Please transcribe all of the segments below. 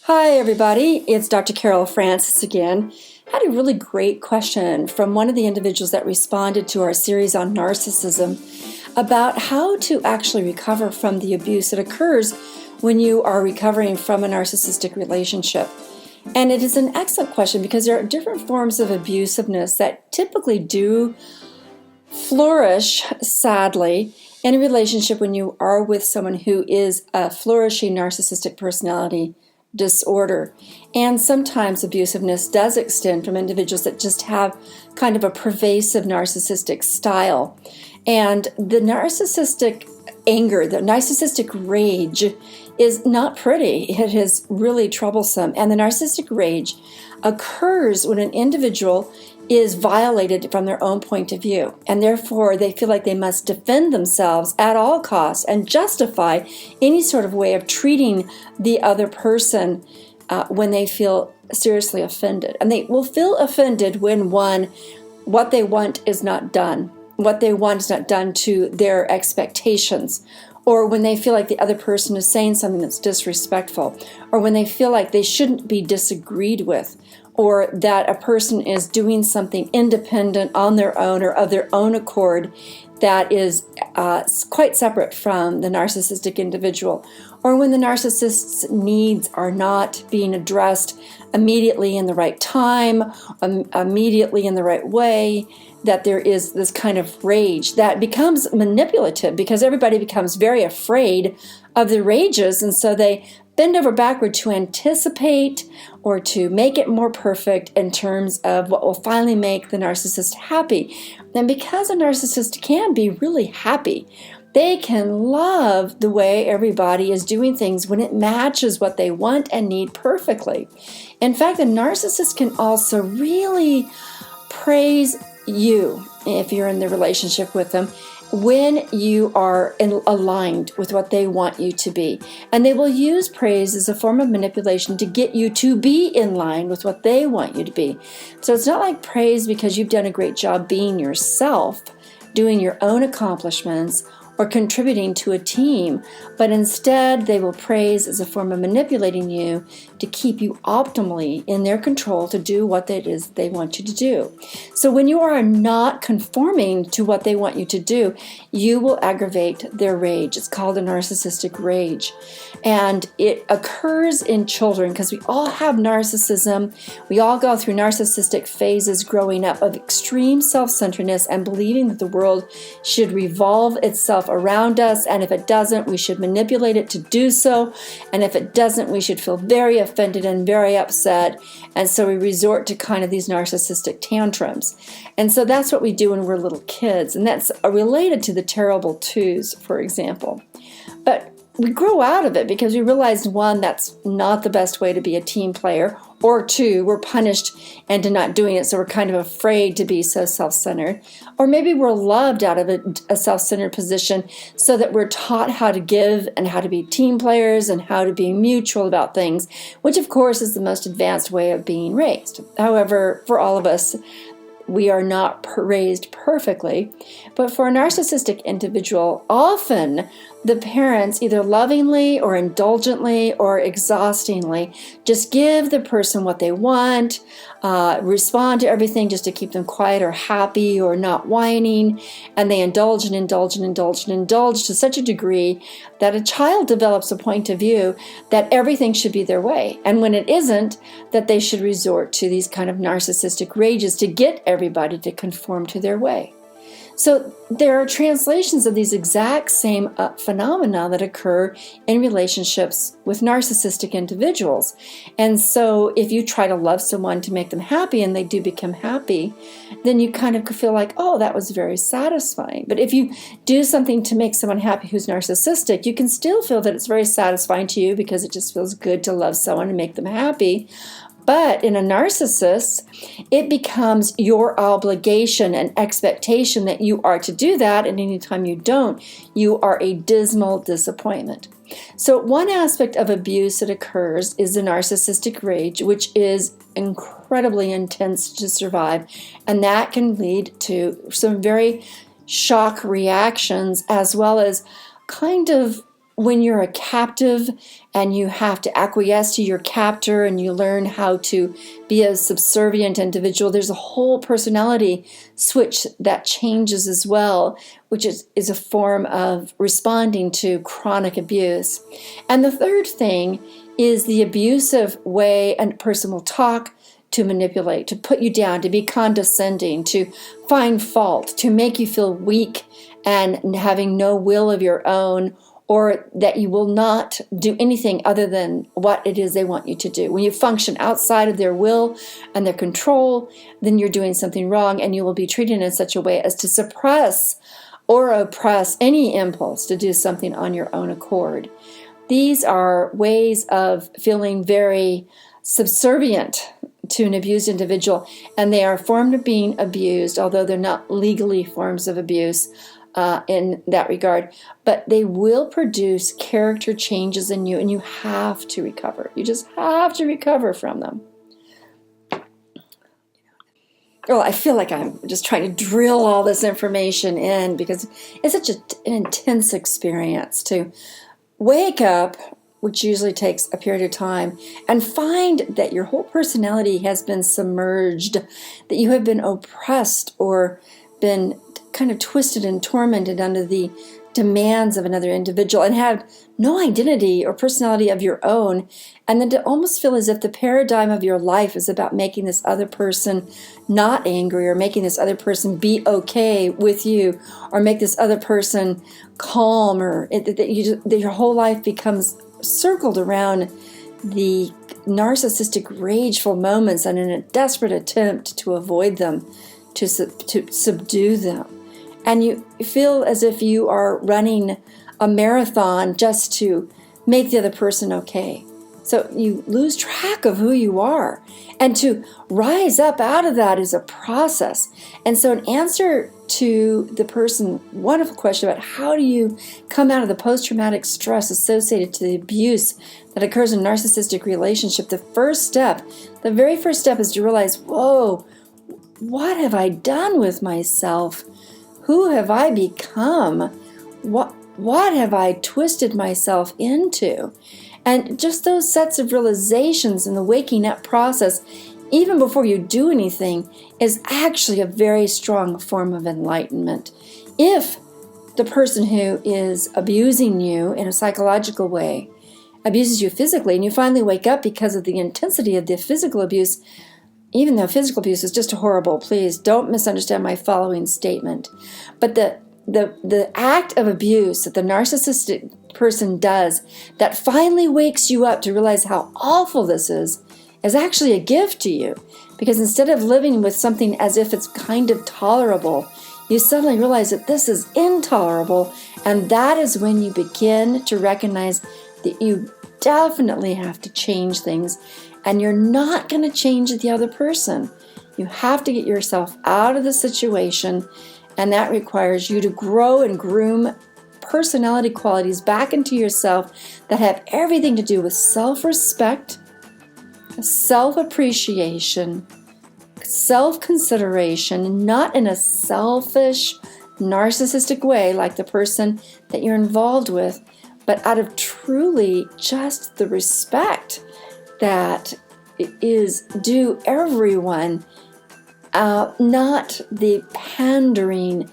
Hi everybody, it's Dr. Carol Francis again. I had a really great question from one of the individuals that responded to our series on narcissism about how to actually recover from the abuse that occurs when you are recovering from a narcissistic relationship. And it is an excellent question because there are different forms of abusiveness that typically do flourish, sadly, in a relationship when you are with someone who is a flourishing narcissistic personality disorder. And sometimes abusiveness does extend from individuals that just have kind of a pervasive narcissistic style. And the narcissistic anger, the narcissistic rage is not pretty. It is really troublesome. And the narcissistic rage occurs when an individual is violated from their own point of view, and therefore they feel like they must defend themselves at all costs and justify any sort of way of treating the other person when they feel seriously offended. And they will feel offended when what they want is not done. What they want is not done to their expectations, or when they feel like the other person is saying something that's disrespectful, or when they feel like they shouldn't be disagreed with, or that a person is doing something independent on their own or of their own accord that is quite separate from the narcissistic individual, or when the narcissist's needs are not being addressed immediately in the right time, immediately in the right way, that there is this kind of rage that becomes manipulative because everybody becomes very afraid of the rages, and so they bend over backward to anticipate or to make it more perfect in terms of what will finally make the narcissist happy. And because a narcissist can be really happy, they can love the way everybody is doing things when it matches what they want and need perfectly. In fact, the narcissist can also really praise you, if you're in the relationship with them, when you are aligned with what they want you to be. And they will use praise as a form of manipulation to get you to be in line with what they want you to be. So it's not like praise because you've done a great job being yourself, doing your own accomplishments, or contributing to a team, but instead they will praise as a form of manipulating you to keep you optimally in their control to do what it is they want you to do. So when you are not conforming to what they want you to do, you will aggravate their rage. It's called a narcissistic rage. And it occurs in children because we all have narcissism. We all go through narcissistic phases growing up of extreme self-centeredness and believing that the world should revolve itself around us, and if it doesn't, we should manipulate it to do so, and if it doesn't, we should feel very offended and very upset, and so we resort to kind of these narcissistic tantrums. And so that's what we do when we're little kids, and that's related to the terrible twos, for example. But we grow out of it because we realize, one, that's not the best way to be a team player, or two, we're punished into not doing it, so we're kind of afraid to be so self-centered. Or maybe we're loved out of a self-centered position so that we're taught how to give and how to be team players and how to be mutual about things, which of course is the most advanced way of being raised. However, for all of us, we are not raised perfectly, but for a narcissistic individual, often the parents either lovingly or indulgently or exhaustingly just give the person what they want, respond to everything just to keep them quiet or happy or not whining, and they indulge and indulge and indulge and indulge to such a degree that a child develops a point of view that everything should be their way, and when it isn't, that they should resort to these kind of narcissistic rages to get everybody to conform to their way. So there are translations of these exact same phenomena that occur in relationships with narcissistic individuals. And so if you try to love someone to make them happy and they do become happy, then you kind of feel like, oh, that was very satisfying. But if you do something to make someone happy who's narcissistic, you can still feel that it's very satisfying to you because it just feels good to love someone and make them happy. But in a narcissist, it becomes your obligation and expectation that you are to do that, and anytime you don't, you are a dismal disappointment. So one aspect of abuse that occurs is the narcissistic rage, which is incredibly intense to survive, and that can lead to some very shock reactions as well as kind of when you're a captive and you have to acquiesce to your captor and you learn how to be a subservient individual, there's a whole personality switch that changes as well, which is a form of responding to chronic abuse. And the third thing is the abusive way a person will talk, to manipulate, to put you down, to be condescending, to find fault, to make you feel weak and having no will of your own, or that you will not do anything other than what it is they want you to do. When you function outside of their will and their control, then you're doing something wrong, and you will be treated in such a way as to suppress or oppress any impulse to do something on your own accord. These are ways of feeling very subservient to an abused individual, and they are a form of being abused, although they're not legally forms of abuse in that regard. But they will produce character changes in you, and you have to recover. You just have to recover from them. Well, I feel like I'm just trying to drill all this information in because it's such an intense experience to wake up, which usually takes a period of time, and find that your whole personality has been submerged, that you have been oppressed or been kind of twisted and tormented under the demands of another individual and have no identity or personality of your own, and then to almost feel as if the paradigm of your life is about making this other person not angry, or making this other person be okay with you, or make this other person calm, or that your whole life becomes circled around the narcissistic rageful moments and in a desperate attempt to avoid them, to subdue them. And you feel as if you are running a marathon just to make the other person okay. So you lose track of who you are. And to rise up out of that is a process. And so an answer to the person, wonderful question about how do you come out of the post-traumatic stress associated to the abuse that occurs in a narcissistic relationship, the very first step is to realize, whoa, what have I done with myself? Who have I become? What have I twisted myself into? And just those sets of realizations in the waking up process, even before you do anything, is actually a very strong form of enlightenment. If the person who is abusing you in a psychological way abuses you physically, and you finally wake up because of the intensity of the physical abuse, even though physical abuse is just horrible, please don't misunderstand my following statement. But the act of abuse that the narcissistic person does that finally wakes you up to realize how awful this is actually a gift to you. Because instead of living with something as if it's kind of tolerable, you suddenly realize that this is intolerable, and that is when you begin to recognize that you definitely have to change things, and you're not going to change the other person. You have to get yourself out of the situation, and that requires you to grow and groom personality qualities back into yourself that have everything to do with self-respect, self-appreciation, self-consideration, not in a selfish, narcissistic way like the person that you're involved with, but out of truly just the respect that is due everyone, not the pandering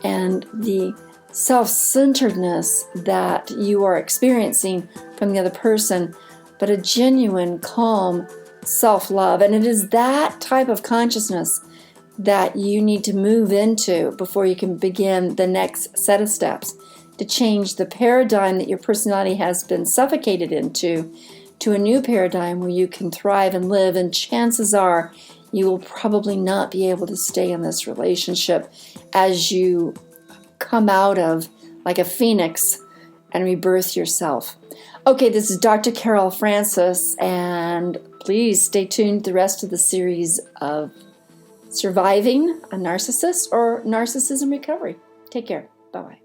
and the self-centeredness that you are experiencing from the other person, but a genuine, calm self-love. And it is that type of consciousness that you need to move into before you can begin the next set of steps to change the paradigm that your personality has been suffocated into to a new paradigm where you can thrive and live. And chances are you will probably not be able to stay in this relationship as you come out of like a phoenix and rebirth yourself. Okay, this is Dr. Carol Francis, and please stay tuned to the rest of the series of Surviving a Narcissist or Narcissism Recovery. Take care. Bye-bye.